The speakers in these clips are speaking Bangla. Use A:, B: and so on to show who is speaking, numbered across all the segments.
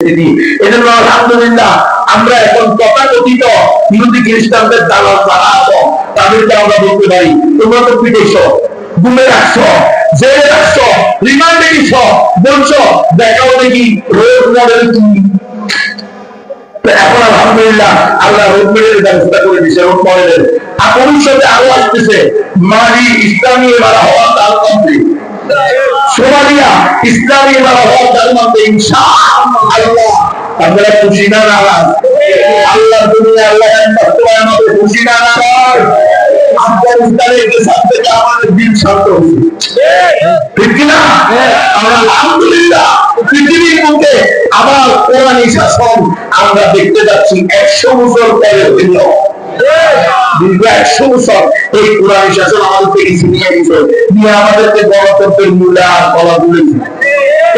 A: পরিস্থিতি। এজন্য আলহামদুলিল্লাহ আমরা এখন তথাকথিত ইহুদি খ্রিস্টানদের দালাল যারা আছো তাদেরকে আমরা বলতে পারি, তোমরা তো পিটেছো, গুমে রাখছো, জেলে রাখছো, রিমান্ডে দিচ্ছ, বলছো দেখাও দেখি রোল মডেল কি। এখন আলহামদুলিল্লাহ আল্লাহ রোল মডেলের ব্যবস্থা করে দিচ্ছে, রোল মডেলের। আর ভবিষ্যতে আরো আসতেছে মালি ইসলামী এবার হওয়ার তার মধ্যে, সোমালিয়া ইসলামী এবার হওয়ার তার মধ্যে ইনশাআল্লাহ। আপনারা খুশি না নারাজ? আল্লাহ দুনিয়া আল্লাহ বাস্তবায়ন হবে, খুশি না নারাজ? আফগানিস্তানের দেশ থেকে আমাদের দিন শান্ত হয়েছে, ঠিক কিনা? আমরা আলহামদুলিল্লাহ পৃথিবীর মধ্যে আবার কোরআনী শাসন আমরা দেখতে যাচ্ছি 100 বছর পরে হইল। দীর্ঘ 100 বছর এই কোরআনী শাসন আমাদের থেকে ছিনিয়ে নিয়েছে, নিয়ে আমাদেরকে গণতন্ত্রের মূলার কলা তুলেছে।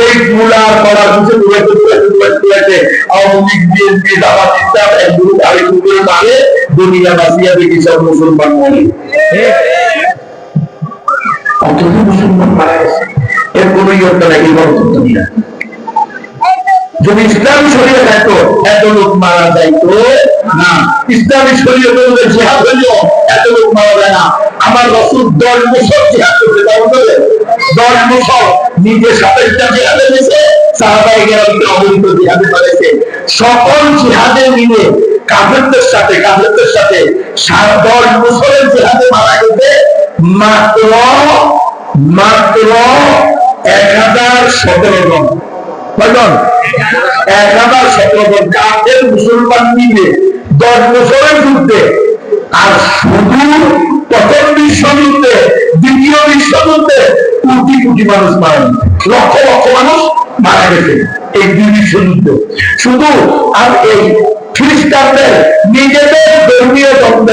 A: এই মূলার কলা তুলেছে আওয়ামী লীগ, বিএনপি, জামাত, ইসলাম এক গ্রুপ আরেক গ্রুপের মারে দুনিয়া বাঁচিয়ে দেখি সব মুসলমান মরে। অথচ মুসলমান মারা গেছে, এর কোনো ইয়ত্তা নাই এই গণতন্ত্র নিয়ে। যদি ইসলামী শরীয়ত থাকতো এত লোক মারা যাইতো না। ইসলামী শরীয়ত অনুযায়ী জিহাদ হইলেও এত লোক মারা যায় না। আমার রাসূল 10 বছর জিহাদ করতে, তার মধ্যে 10 বছর নিজের সাথে জিহাদে গেছে, সাহাবায়ে কেরামকে অবহিত জিহাদে পাঠাইছে। সকল জিহাদে মিলে কাফেরদের সাথে 10 বছরের জিহাদে মারা গেছে মাত্র 1017 জন। 1017 জন কাফের মুসলমান মিলে 10 বছরের যুদ্ধে। আর শুধু প্রথম বিশ্বযুদ্ধে, দ্বিতীয় বিশ্বযুদ্ধে কোটি কোটি মানুষ মারা গেছে, লক্ষ লক্ষ মানুষ মারা গেছে এই 2 বিশ্বযুদ্ধে শুধু। আর এই খ্রিস্টানদের নিজেদের ধর্মীয় দ্বন্দ্ব,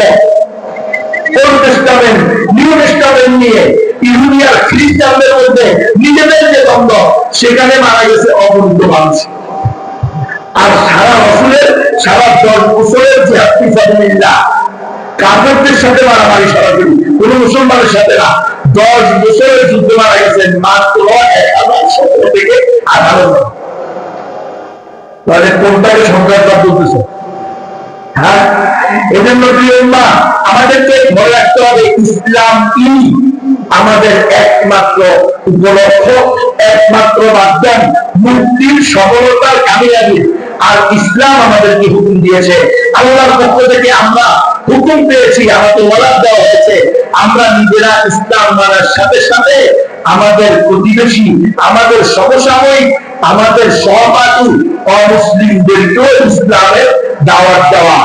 A: ওল্ড টেস্টামেন্ট নিউ টেস্টামেন্ট নিয়ে ইহুদি আর খ্রিস্টানদের মধ্যে নিজেদের যে দ্বন্দ্ব, সেখানে মারা গেছে অগণিত মানুষ। আর সারা 10 বছরের জিহাদ ফি সাবিলিল্লাহ কাফেরদের সাথে মারামারি সরাসরি, কোন মুসলমানের সাথে না। 10 বছরের যুদ্ধে মারা গেছে মাত্র 1017 থেকে 18 জন। তাহলে কোনটাকে সন্ত্রাসবাদ বলতেছে? হ্যাঁ, এজন্য আমাদেরকে মনে রাখতে হবে ইসলামই আমাদের একমাত্র উপলক্ষ, একমাত্র মাধ্যম মুক্তির, সফলতার, কামিয়াবি। আর ইসলাম আমাদেরকে হুকুম দিয়েছে, আল্লাহর পক্ষ থেকে আমরা হুকুম পেয়েছি, আমাদের ওয়াদা দেওয়া হয়েছে। আমরা নিজেরা ইসলাম মানার সাথে সাথে আমাদের প্রতিবেশী, আমাদের সমসাময়িক, আমাদের সহপাঠী অমুসলিমদেরকেও ইসলামের দাওয়াত দেওয়া।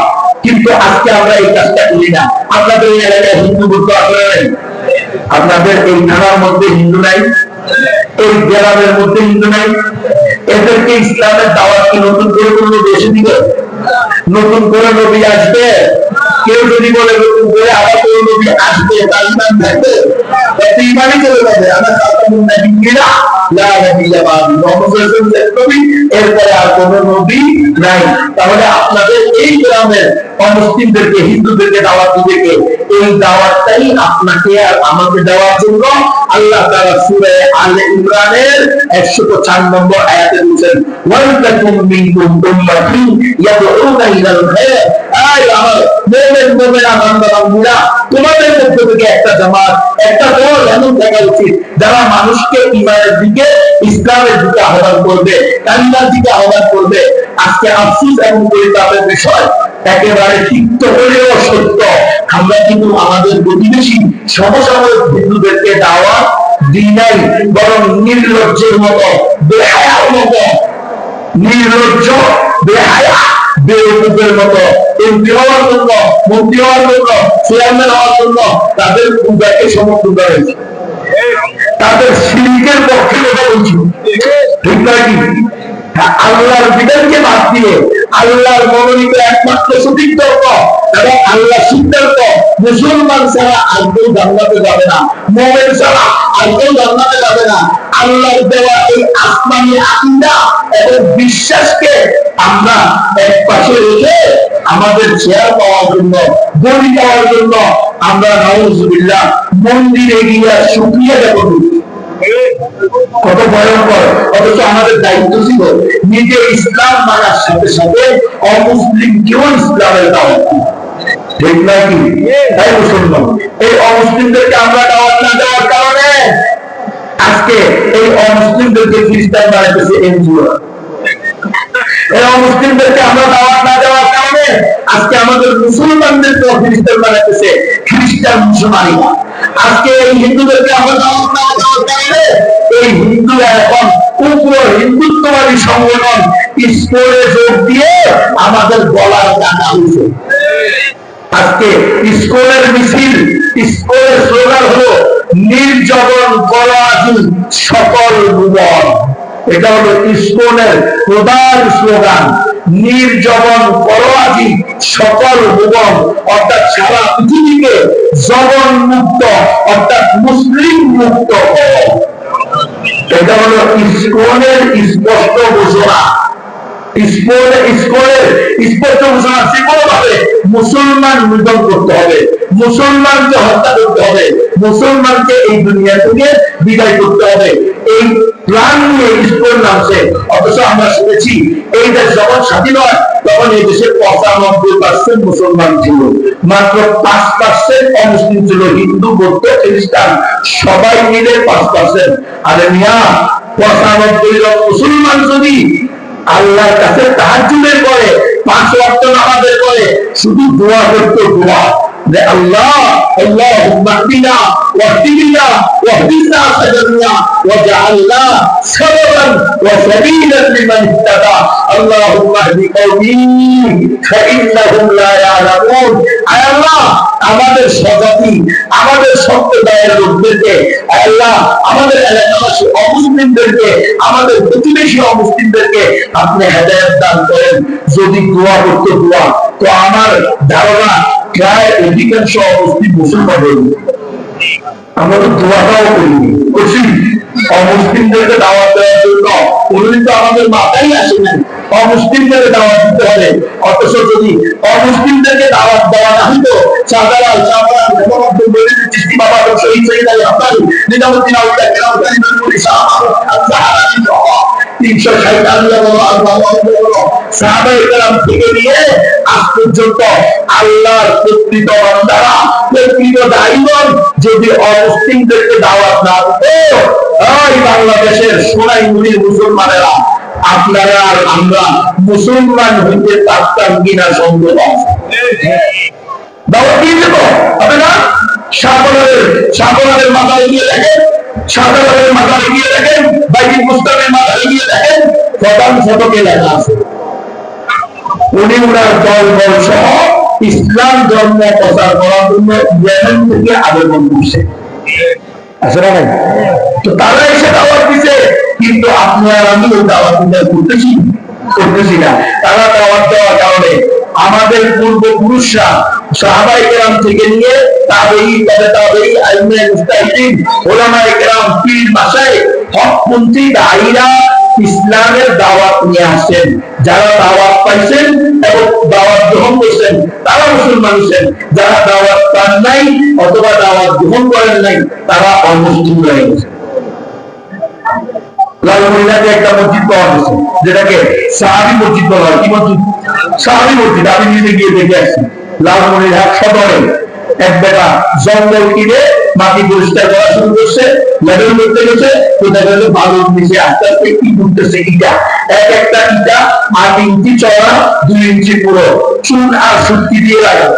A: কিন্তু আজকে আমরা এই কাজটা করি না। আপনাদের এই এলাকায় হিন্দু বলতে আপনারা নাই, আপনাদের এই থানার মধ্যে হিন্দু নাই, এই গ্রামের মধ্যে হিন্দু নাই। এদেরকে ইসলামের দাওয়াত কি নতুন করে কোনো নবী এসে দিবে? নতুন করে নবী আসবে? কেউ যদি বলে নতুন করে আবার কোনো নবী আসবে, তার ইমান থাকবে, ইমানই চলে যাবে। আমরা খাতামুন নাবিয়্যিনা লা নাবিয়্যা বা'দি, মুহাম্মদ সাল্লাল্লাহু আলাইহি ওয়াসাল্লাম নবী, এরপরে আর কোনো নবী নাই। তাহলে আপনাদের এই গ্রামের অমুসলিমদেরকে, হিন্দুদেরকে দাওয়াত দিবে কে? এই দাওয়াতটাই আপনাকে আর আমাকে দেওয়ার জন্য আল্লাহ তাআলা সূরা আলে ইমরানের 104 নম্বর আয়াতে বলেছেন, ওয়ালাকুম মিনকুম উম্মাতুন ইয়াদউনা ইলাল খায়র। আয় আমার মুমিন মুমিনা বান্দা-বান্দীরা, তোমাদের মধ্য থেকে একটা জামাত, একটা দল এমন থাকা উচিত যারা মানুষকে ঈমানের দিকে, ইসলামের দিকে আহ্বান করবে, কালিমার দিকে আহ্বান করবে। আজকে আফসোস এবং পরিতাপের বিষয়, একেবারে তিক্ত হলেও সত্য, আমরা কিন্তু আমাদের প্রতিবেশী সমসাময়িক হিন্দুদেরকে দাওয়াত দিই নাই, বরং নির্লজ্জের মতো, বেহায়ার মতো, নির্লজ্জ, বেহায়া, বেওকুফের মতো এমপি হওয়ার জন্য, মন্ত্রী হওয়ার জন্য, চেয়ারম্যান হওয়ার জন্য তাদের পূজাকে সমর্থন করা হয়েছে, তাদের শিরকের পক্ষে কথা বলছি, ঠিক নয় কি? আল্লাহর বিধানকে বাদ দিয়ে আল্লাহর মনোনীত একমাত্র সঠিক তর্ক এবং আল্লাহ সিদ্ধান্ত, মুসলমান ছাড়া আর কেউ জান্নাতে যাবে না, মুমিন ছাড়া আর কেউ জান্নাতে যাবে না। আল্লাহর দেওয়া এই আসমানী আকীদা এবং বিশ্বাসকে আমরা এক পাশে রেখে আমাদের চেয়ার পাওয়ার জন্য, গদি পাওয়ার জন্য আমরা নাউযুবিল্লাহ মন্দিরে গিয়ে শুকরিয়া জ্ঞাপন করি। কত ভয়ঙ্কর। অথচ আমাদের দায়িত্ব ছিল নিজে ইসলাম মানার সাথে সাথে অমুসলিমকেও ইসলামের দাওয়াত দেওয়া। ঠিক নাকি? তাই মুসলমান, এই অমুসলিমদেরকে আমরা দাওয়াত না দেওয়ার কারণে আজকে এই অমুসলিমদেরকে খ্রিস্টান বানাইতেছে এনজিও। এই অমুসলিমদেরকে আমরা দাওয়াত না দেওয়ার কারণে আজকে আমাদের মুসলমানদেরকে খ্রিস্টান বানাইতেছে খ্রিস্টান মুসলমানিরা। আজকে এই হিন্দুদেরকে আমরা দাওয়াত না দেওয়ার কারণে এই হিন্দুরা এখন উগ্র হিন্দুত্ববাদী সংগঠন ইসকনে যোগ দিয়ে আমাদের গলার কাটা হয়েছে। আজকে ইসকনের মিছিল, ইসকনের স্লোগান হলো নির্জবন করো সকল ভুবন। এটা হলো ইসকনের প্রধান স্লোগান, নির্জবন করো সকল ভুবন, অর্থাৎ সারা পৃথিবীকে জবন মুক্ত অর্থাৎ মুসলিম মুক্ত করো। এটা হলো ইসকনের স্পষ্ট ঘোষণা। স্পষ্ট ঘোষণা যে কোনো ভাবে মুসলমান নিধন করতে হবে, মুসলমানকে হত্যা করতে হবে, মুসলমানকে এই দুনিয়া থেকে বিদায় করতে হবে, এই প্ল্যান নিয়ে ইসকন নামছে। অথচ আমরা শুনেছি এই দেশ যখন স্বাধীন হয় তখন এই দেশে 95% মুসলমান ছিল, মাত্র 5% অমুসলিম ছিল, হিন্দু বৌদ্ধ খ্রিস্টান সবাই মিলে 5%। আরে মিয়া, 95 জন মুসলমান যদি আল্লাহর কাছে তাহাজ্জুদের পরে 5 ওয়াক্ত নামাজের পরে শুধু দোয়া করতে, দোয়া যে আল্লাহ আল্লাহুম্মা হদিনা ওয়াহদিনা ওয়াহদিনা সাবিলা ওয়াজআলনা সাবাবান ওয়া সাবিলান লিমান ইত্তাবা আল্লাহুম্মা হদি কওমি ফাইন্নাহুম লা ইয়ালামুন। আয় আল্লাহ, আমাদের সজাতি, আমাদের সম্প্রদায়ের লোকদেরকে, আল্লাহ আমাদের এলাকাবাসী অমুসলিমদেরকে, আমাদের প্রতিবেশী অমুসলিমদেরকে আপনি হেদায়েত দান করেন। যদি দোয়া করতে দোয়া, তো আমার ধারণা প্রায় অধিকাংশ অমুসলিম মুসলমান হয়ে আমরা তো দোয়াটাও করিনি, করছি অমুসলিমদেরকে দাওয়াত দেওয়ার জন্য। কোনদিন তো আমাদের মাথায় আসে না অমুসলিমদেরকে দাওয়াত দিতে হবে। অথচ যদি অমুসলিমদেরকে দাওয়াত দেওয়া না হইতো, শাহজালাল চিশতি বাবা শহীদ সৈয়দ আলী হাসান নিজামুদ্দিন আউলিয়া কেরাম কালিমুল ইসলাম আল-জাহারি 360 সাহাবায়ে কেরাম থেকে নিয়ে আজ পর্যন্ত আল্লাহর প্রকৃত বান্দারা, প্রকৃত দাঈগণ যদি অমুসলিমদেরকে দাওয়াত না দিত, এই বাংলাদেশের সোনাইমুড়ির মুসলমানেরা আপনারা আর আমরা মুসলমান হইতে পারতাম কিনা সন্দেহ আছে। দাওয়াত দিয়ে দেব আপনারা শাহজালালের মাথায় গিয়ে দেখেন, শাহজালালের মাথায় গিয়ে দেখেন, বাইতুল মুস্তাফের মাথায় গিয়ে দেখেন, প্রধান ফটকে লেখা আছে উনি উনার দল সহ ইসলাম ধর্ম প্রচার করার জন্য ইয়েমেন থেকে আবেদন করছে। আসলে নাই তো তারা এসে দাওয়াত দিছে, কিন্তু আপনি আর আমি ওই দাওয়াত করতেছি না। তারা দাওয়াত দেওয়ার কারণে আমাদের পূর্বপুরুষরা সাহাবায়ে কেরাম থেকে নিয়ে তাবেঈ, আইম্মে মুজতাহিদিন, উলামায়ে কেরাম, পীর মাশায়েখ, হকপন্থী দাঈরা ইসলামের দাওয়াত নিয়ে আসেন। যারা দাওয়াত পাইছেন এবং দাওয়াত গ্রহণ করছেন তারা মুসলমান হয়েছেন, যারা দাওয়াত পান নাই অথবা দাওয়াত গ্রহণ করেন নাই তারা অমুসলিম হয়ে গেছে। লালমনিরহাটে একটা মসজিদ পাওয়া গেছে যেটাকে সাহাবী মসজিদ বলা হয়। কি মসজিদ? সাহাবী মসজিদ। আমি নিজে গিয়ে দেখে আসছি। লালমনিরহাট সদরে এক বেটা জঙ্গল কিনে মাটি পরিষ্কার করা শুরু করছে, লেভেল করতে গেছে, কোথায় গেলে বালুর নিচে আস্তে আস্তে কি করতেছে, ইটা এক একটা ইটা 8 ইঞ্চি চওড়া, 2 ইঞ্চি পুরো, চুন আর সুটকি দিয়ে লাগানো,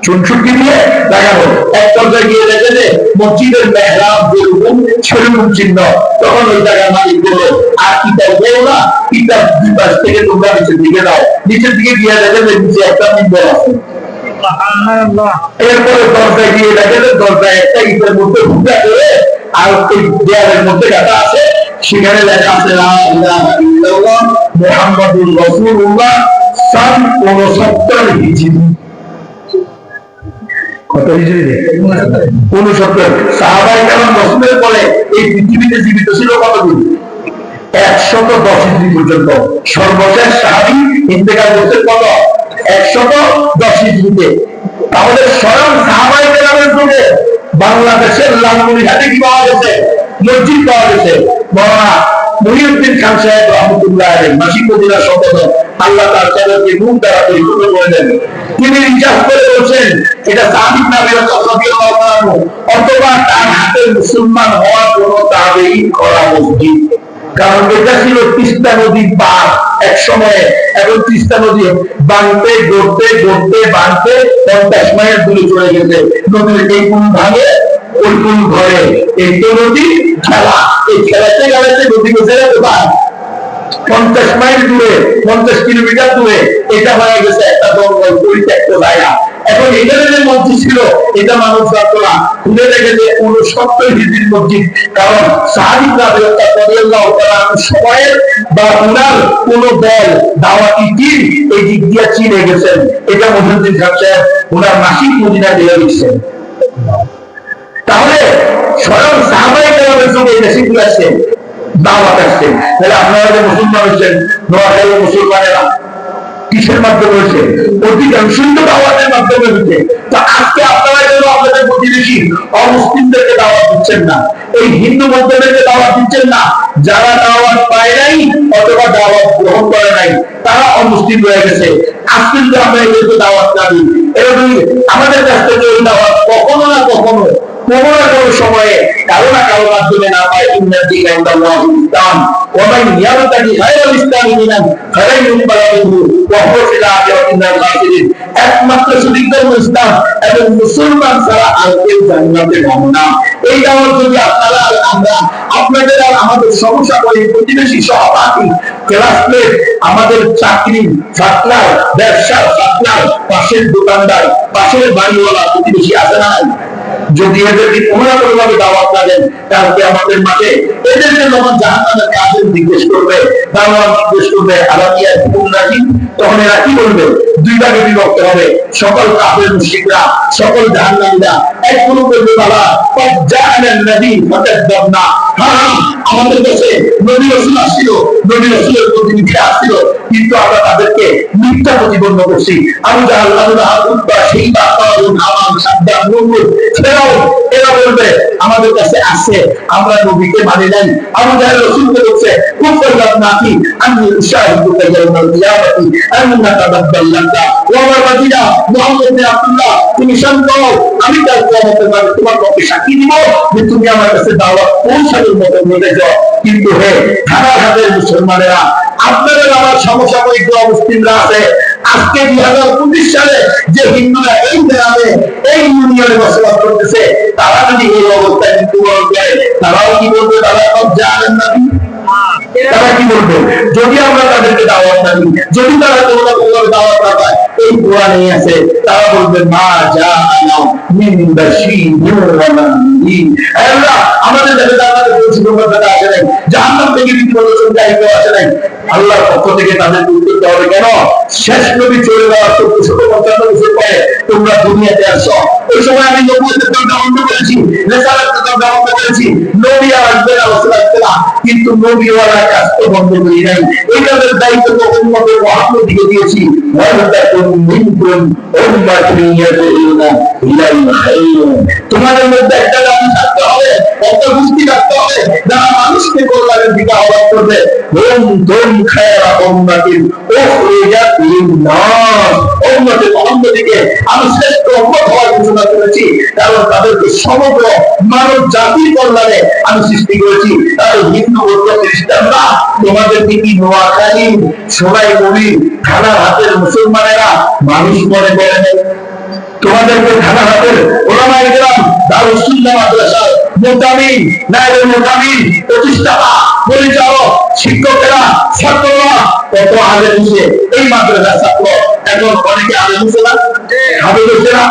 A: চুনসুটকি দিয়ে লাগানো। এক পর্যায়ে গিয়ে দেখে যে মসজিদের মেহরাব যেরকম সেরকম চিহ্ন। তখন ওই জায়গার মালিক বলল, আর ইটা দেও না, ইটা 2 পাশ থেকে তোমরা নিচের দিকে দাও। নিচের দিকে গিয়ে দেখে যে নিচে একটা মিম্বর আছে। এরপরে দরজায় গিয়ে দেখে যে দরজায় একটা ইটের মধ্যে ভুটা করে আর ওই দেয়ালের মধ্যে গাঁথা আছে, সেখানে লেখা আছে লা ইলাহা ইল্লাল্লাহ মুহাম্মাদুর রাসূলুল্লাহ সন 69 হিজরি। কত হিজরি রে? 69। সাহাবায়ে কেরাম রাসূলের পরে এই পৃথিবীতে জীবিত ছিল কতদিন? 110 হিজরি পর্যন্ত। সর্বশেষ সাহাবী ইন্তেকাল করতে কত? 110 হিজরিতে। তাহলে স্বয়ং সাহাবায়ে কেরামের যুগে বাংলাদেশের লালমনিরহাটে কি পাওয়া গেছে? মসজিদ পাওয়া গেছে। মৌলানা মহিউদ্দিন খান সাহেব রহমতুল্লাহ আলাইহি মাসিক মদিনা সম্পাদক, আল্লাহ তার তাদেরকে মুখ দ্বারা পরিপূর্ণ করে দেন। তিনি রিজার্ভ করে বলছেন এটা সাহাবী নবী রাদিয়াল্লাহু আনহু অথবা তার হাতে মুসলমান হওয়ার কোন তাবেঈ করা মসজিদ। কারণ এটা ছিল তিস্তা নদীর পার এক সময়ে, এবং তিস্তা নদী বাঁধতে গড়তে গড়তে বাঁধতে 50 মাইল দূরে চলে গেছে। নদীর এই কোন ভাগে ওই কোন ঘরে এই তো নদী খেলা, এই খেলাতে গেলাতে নদী গেছে 50 মাইল দূরে, 50 কিলোমিটার দূরে এটা হয়ে গেছে একটা জঙ্গল, পরিত্যক্ত জায়গা। এখন এখানে যে মসজিদ ছিল এটা মানুষ জানতো না, খুলে দেখে যে 69 হিজরির মসজিদ। কারণ সাহাবী রাদিয়াল্লাহু তাআলা সময়ের বা উনার কোন দল দাওয়াতি টিম এই দিক দিয়ে চিনে গেছেন। এটা মহিউদ্দিন খান সাহেব উনার মাসিক মদিনা দিয়ে দিচ্ছেন। তাহলে স্বয়ং সাহাবায়ে কেরামের সঙ্গে দেশে ঘুরে আসছেন, দাওয়াত আসছেন। তাহলে আপনারা যে মুসলমান হচ্ছেন, নোয়াখালী মুসলমানেরা কিসের মাধ্যমে হয়েছে? অধিকাংশই তো দাওয়াতের মাধ্যমে হচ্ছে। তো আজকে আপনারা কেন আপনাদের প্রতিবেশী অমুসলিমদেরকে দাওয়াত দিচ্ছেন না, এই হিন্দু মধ্যদেরকে দাওয়াত দিচ্ছেন না? যারা দাওয়াত পায় নাই অথবা দাওয়াত গ্রহণ করে নাই তারা অমুসলিম হয়ে গেছে। আজকে যদি আমরা এদেরকে দাওয়াত না দিই, এরকম আমাদের কাছ থেকে এই দাওয়াত কখনো না কখনো কোনো না কোনো সময়ে কারো না কারো মাধ্যমে না পায়। ইসলাম ওয়ামান ইয়াবতাগি গায়রাল ইসলামি দীনান ফালান ইউকবালা মিনহু ওয়া হুয়া ফিল আখিরাতি মিনাল খাসিরিন। একমাত্র সঠিক ধর্ম ইসলাম, এবং মুসলমান ছাড়া আর কেউ জান্নাতে যাবে না। এই দাওয়াত যদি আপনারা আমরা আপনাদের আর আমাদের সমস্যা করি, প্রতিবেশী সহপাঠী ক্লাসমেট আমাদের চাকরি পার্টনার ব্যবসার পার্টনার পাশের দোকানদার পাশের বাড়িওয়ালা প্রতিবেশী আছে না? যদি এদেরকে কোনো না কোনো ভাবে দাওয়াত না দেন তাহলে আমাদের মাঠে এদেরকে যখন জাহান্নামের কাজে জিজ্ঞেস করবে, দাওয়াত জিজ্ঞেস করবে আলামিয়া নাকি, তখন এরা কি বলবে? দুই ভাগে বিভক্ত হবে। সকল কাফের মুশরিকরা, সকল জাহান্নামীরা এক কোনো বলবে বাবা জাআলান নবী ফাকাদ্দাবনা, হ্যাঁ আমাদের কাছে নবী রাসূল আসছিল, নবী রাসূলের প্রতিনিধি আসছিল, কিন্তু আমরা তাদেরকে মিথ্যা প্রতিপন্ন করছি। আবু জাহল, আবু লাহাব, উতবা, শাইবা, কারুন, হামান, সাদ্দাদ, নমরুদ, ফিরআউন এরা বলবে আমাদের কাছে আসে, আমরা নবীকে মানি নাই। আবু জাহল রাসূলকে বলছে কুফরলাম নাকি আমি উশাহিদুকা ইয়াউমাল কিয়ামাতি আন্নাকা বাদদাল্লাকা ওয়া বাদিনা মুহাম্মদ বিন আব্দুল্লাহ, তুমি শান্ত হও, আমি কাল কিয়ামতের মাঠে তোমার পক্ষে সাক্ষী দিব যে তুমি আমার কাছে দাওয়াত পৌঁছানোর মতো বলে যাও। কিন্তু হে ধারা হাতের মুসলমানেরা, আপনাদের আমার সমসাময়িক মুসলিমরা আছে, আজকে 2025 সালে যে হিন্দুরা এই গ্রামে এই ইউনিয়নে বসবাস করতেছে, তারা যদি এই অবস্থায় মৃত্যুবরণ করে তারাও কি বলবে? তারা সব জানেন না। তারা কি বলবে যদি আমরা তাদেরকে দাওয়াত না দিই? যদি তারা কোনো না কোনো দাওয়াত না পায়, এই কোরআনে আছে, তারা বলবে মা জাআনা মিন বাশীরিন ওয়া নাযীর। আল্লাহ আমাদের কাছে জান্নাতের সুসংবাদ আসে নাই, জাহান্নাম থেকে বিপদগ্রস্ত জায়গা আসে নাই। আল্লাহর পক্ষ থেকে তাদের উত্তর হবে কেন? শেষ নবী চলে যাওয়ার 1455 বছর পরে তোমরা দুনিয়াতে আসছো। ওই সময় আমি নবুয়তের দরজা বন্ধ করেছি, রিসালাতের দরজা বন্ধ করেছি, নবী আর আসবে না, রাসূল আসবে না, কিন্তু নবীওয়ালা কাজ তো বন্ধ করি নাই। এই কাজের দায়িত্ব তো উম্মতের মুহাম্মদীকে দিয়েছি। তোমাদের মধ্যে একটা দাবি থাকতে হবে, একটা গোষ্ঠী থাকতে হবে যারা মানুষকে কল্যাণের দিকে আহ্বান করবে। উম্মতে মুহাম্মদীকে আমি শ্রেষ্ঠ উম্মত হওয়ার ঘোষণা করেছি, কারণ তাদেরকে সমগ্র মানব জাতির কল্যাণে আমি সৃষ্টি করেছি। তাদের হিন্দু বৌদ্ধ খ্রিস্টানরা তোমাদেরকে কি নোয়াখালী সোনাইমুড়ি থানার হাতের মুসলমানেরা মানুষ মনে করে নেই? তোমাদেরকে থানা হাতের ওলামায়ে কেরাম দারুস সুন্নাহ মাদ্রাসার মুতামিম, নায়েবে মুতামিম, প্রতিষ্ঠাতা, পরিচালক, শিক্ষকেরা, ছাত্ররা কত আলেম হয়েছে এই মাদ্রাসার ছাত্র, এখন অনেকে আলেম হয়েছে না, হাফেজ হয়েছে না,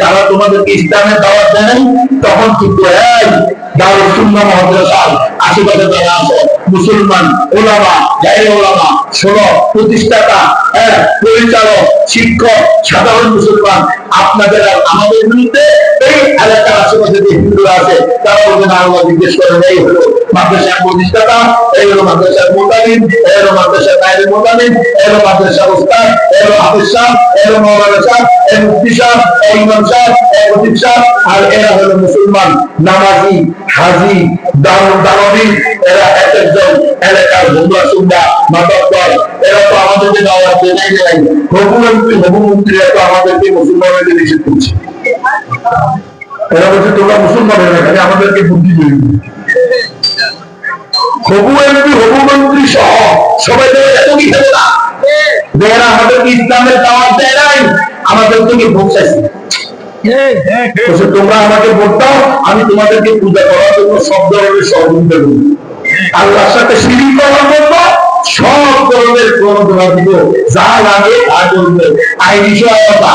A: তারা তোমাদেরকে ইসলামের দাওয়াত দেয় নাই। তখন কিন্তু এই দারুস সুন্নাহ মাদ্রাসার আশেপাশে যারা আছে মুসলমান ওলামা, গায়ে ওলামা, প্রতিষ্ঠাতা, পরিচালক, শিক্ষক, সাধারণ মুসলমান আপনাদের আর আমাদের বিরুদ্ধে এই এলাকার আশেপাশে যে হিন্দুরা আছে তারা বলবেন আল্লাহ জিজ্ঞেস করেন এই হলো মাদ্রাসার প্রতিষ্ঠাতা, এই হলো মাদ্রাসার মোতালিম, এই হলো মাদ্রাসার নায়েবে মোতালিম, এই হলো মাদ্রাসার ওস্তাদ, এই হলো হাফেজ সাহেব, এই হলো মাওলানা সাহেব, এই মুফতি সাহেব, এই ইমাম সাহেব, এই খতিব সাহেব, আর এরা হলো মুসলমান নামাজি, হাজি, দানবী। এরা এক একজন এলাকার বন্ধুরা সুন্দা মাতব্বর, এরা তো আমাদেরকে দাওয়াত দেয় নাই। হবুমন্ত্রীরা তো আমাদেরকে মুসলমানদেরকে নিষেধ করছে। এরা বলছে তোমরা মুসলমানের এখানে আমাদেরকে বুদ্ধি দিবি। হবু এমপি, হবু মন্ত্রী সহ সবাই এত কি খেলে না, যারা আমাদেরকে ইসলামের দাওয়াত দেয় নাই, আমাদের থেকে ভোট চাইছে। তোমরা আমাকে ভোট দাও, আমি তোমাদেরকে পূজা করার জন্য সব ধরনের সহযোগিতা করব, আল্লাহর সাথে শিরিক করার জন্য সব ধরনের প্রণোদনা দিব, যা লাগে তা করবে। আইনি সহায়তা,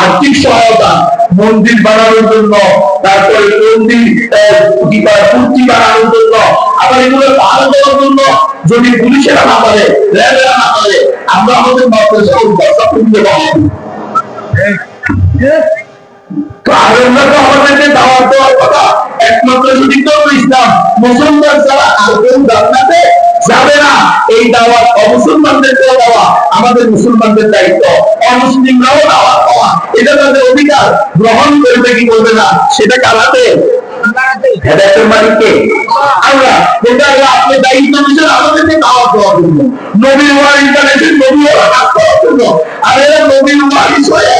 A: আর্থিক সহায়তা, মন্দির বানানোর জন্য, তারপরে মন্দির মূর্তি বানানোর জন্য, আবার এগুলো ভালো করার জন্য যদি পুলিশেরা না পারে, র্যাবেরা না পারে, আমরা আমাদের মাদ্রাসা দিতে পারবো। আমাদেরকে দাওয়াত দেওয়ার কথা একমাত্র যদি ইসলাম, মুসলমান ছাড়া আর কেউ জান্নাতে যাবে না। এই দাওয়াত অমুসলমানদেরকে দেওয়া আমাদের মুসলমানদের দায়িত্ব, অমুসলিমরাও দাওয়াত দেওয়া, এটা তাদের অধিকার। গ্রহণ করবে কি করবে না সেটা কারাতে হেদায়েতের মালিককে আমরা, যেটা আপনি দায়িত্ব নিয়েছেন আমাদেরকে দাওয়াত দেওয়ার জন্য, নবীর ওয়ারিস বানাইছেন নবী ওরা কাজ করার জন্য, আর এরা নবীর ওয়ারিস হয়ে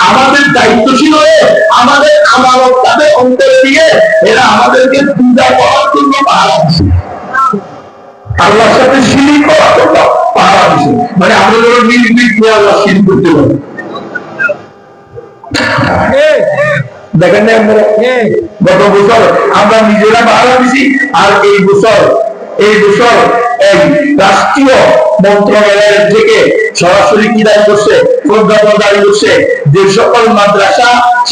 A: আমাদের দায়িত্বশীল হয়ে আমাদের আমানত তাদের অন্তরে দিয়ে এরা আমাদেরকে পূজা করার জন্য পাহারা দিচ্ছে, আল্লাহর সাথে শিরিক করার জন্য পাহারা দিচ্ছে। মানে আমরা যেন নির্বিঘ্নে আল্লাহ শিরিক করতে পারি। দেখেন না আমরা গত বছর আমরা নিজেরা পাহারা দিছি, আর এই বছর রাষ্ট্রীয় মন্ত্রণালয়ের থেকে সরাসরি কি দায়ী করছে, প্রজ্ঞাপন জারি করছে, যে সকল মাদ্রাসা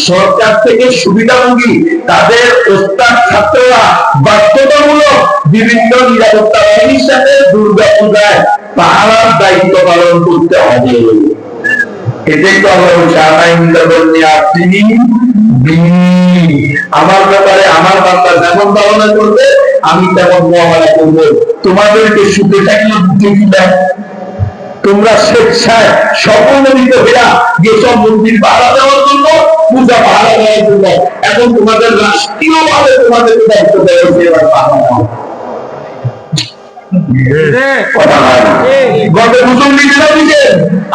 A: সরকার থেকে সুবিধাভোগী তাদের ওস্তাদ ছাত্ররা বাধ্যতামূলক বিভিন্ন নিরাপত্তা বাহিনীর সাথে দুর্গাপূজায় পাহারার দায়িত্ব পালন করতে হবে। এটাই তো আমরা বলছি আমার ব্যাপারে আমার বান্দা যেমন ধারণা করবে আমি তেমন মুআমালা করব। তোমাদেরকে সুখে থাকলে বুঝে দিলাম, তোমরা স্বেচ্ছায় সম্পূর্ণিত হইয়া যেসব মন্দির ভাড়া দেওয়ার জন্য, পূজা ভাড়া দেওয়ার জন্য, এখন তোমাদের রাষ্ট্রীয় ভাবে তোমাদের দায়িত্ব দেওয়া হয়েছে এবার ভাড়া দেওয়া।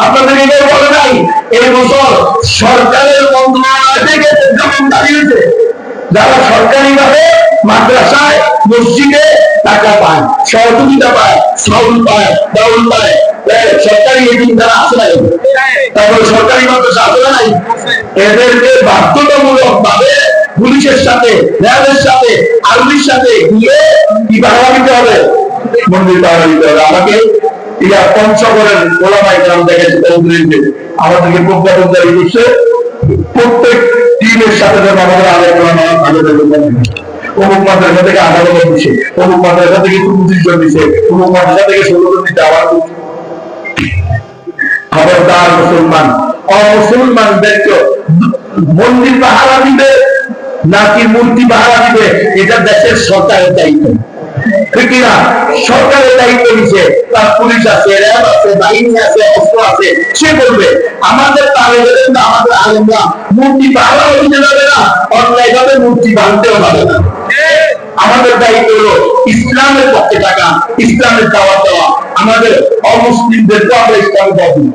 A: আপনাদেরকে বলে নাই এই বছর সরকারের মন্ত্রণালয় থেকে প্রজ্ঞাপন দাঁড়িয়েছে, যারা সরকারি ভাবে মাদ্রাসায় মসজিদে টাকা পায়, সহযোগিতা পায়, চাউল পায়, ডাউল পায়, সরকারি এদিন যারা আছে নাই, তারপরে সরকারি মাদ্রাসা আছে নাই, এদেরকে বাধ্যতামূলক ভাবে পুলিশের সাথে, র্যাবের সাথে, আর্মির সাথে গিয়ে কি পাহারা দিতে হবে, মন্দির পাহারা দিতে হবে। আমাকে পঞ্চগড়ের ওলামায়ে কেরাম দেখেছে, আমাদেরকে প্রজ্ঞাপন জারি করছে, প্রত্যেক টিমের সাথে আমাদের আলেম ওলামা অমুক মাদ্রাসা থেকে 18 জন দিচ্ছে, অমুক মাদ্রাসা থেকে 25 জন দিচ্ছে, অমুক মাদ্রাসা থেকে 16 জন দিচ্ছে। আবার খবরদার মুসলমান, অমুসলমানদেরকে মন্দির পাহারা দিবে নাকি মূর্তি পাহারা দিবে, এটা দেশের সরকারের দায়িত্ব, ঠিক না? সরকারের দায়িত্ব নিচ্ছে, তার পুলিশ আছে, র্যাব আছে, বাহিনী আছে, অস্ত্র আছে, সে বলবে। আমাদের তালেবেরা, আমাদের আলেমরা মূর্তি পাহারা দিতে যাবে না, অন্যায় ভাবে মূর্তি ভাঙতেও যাবে না। আমাদের দায়িত্ব হলো ইসলামের পক্ষে থাকা, ইসলামের দাওয়াত দেওয়া, আমাদের অমুসলিমদেরকে আমরা ইসলামের দাওয়াত দিই।